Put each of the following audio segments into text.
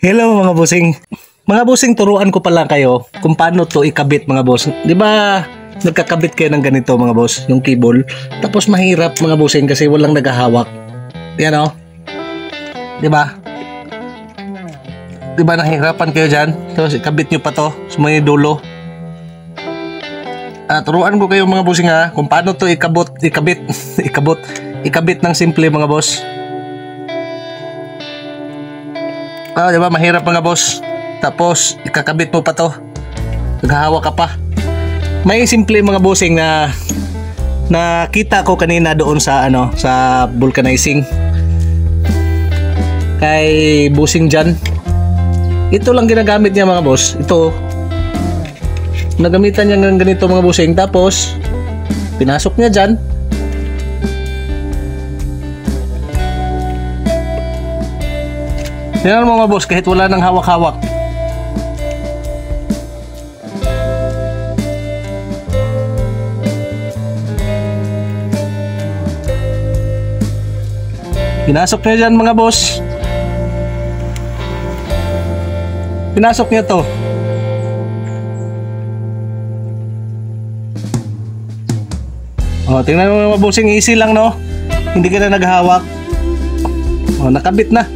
Hello mga bossing. Mga bossing, turuan ko pala kayo kung paano to ikabit mga boss. Di ba nagkakabit kayo ng ganito mga boss, yung cable. Tapos mahirap mga bossing kasi walang naghahawak. Yan o. Di ba? Di ba nahihirapan kayo dyan? Tapos ikabit nyo pa to sa may dulo. Turuan ko kayo mga bossing ha kung paano to ikabit ng simple mga boss. Diba mahirap mga boss. Tapos ikakabit mo pa to. Naghahawak ka pa. May simple mga bossing na nakita ko kanina doon sa sa vulcanizing. Kay bossing dyan. Ito lang ginagamit niya mga boss. Ito. Nagamitan niya ng ganito mga bossing. Tapos pinasok niya dyan. Yan mga boss, kahit wala nang hawak-hawak. Pinasok niya dyan mga boss. Pinasok niya to. Tingnan mo mga bossing, easy lang no. Hindi ka na naghahawak. Nakabit na.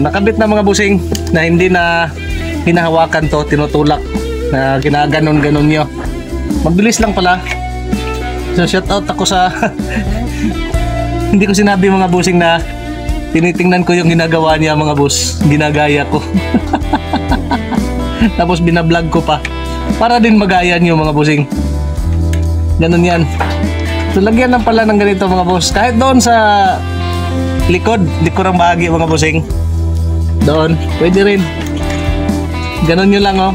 Nakabit na mga bossing na hindi na hinahawakan to, tinutulak na ginaganon-ganon nyo. Mabilis lang pala. So shout out ako sa hindi ko sinabi mga bossing na tinitingnan ko yung ginagawa niya mga boss. Ginagaya ko. Tapos binablog ko pa para din magaya nyo mga bossing. Ganon yan. So lagyan lang pala ng ganito mga boss. Kahit doon sa likurang bahagi mga bossing. Doon, pwede rin. Ganon nyo lang oh.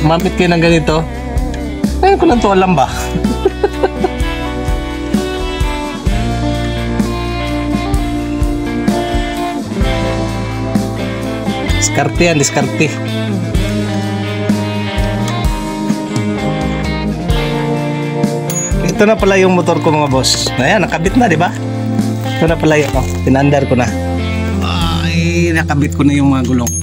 Mamit kayo ng ganito. Ngayon ko lang to alam ba? Diskarte yan, diskarte. Ito na pala yung motor ko mga boss. Ayan, nakabit na, di ba? Ito na pala yun, oh. Pinandar ko na. Nakabit ko na yung mga gulong.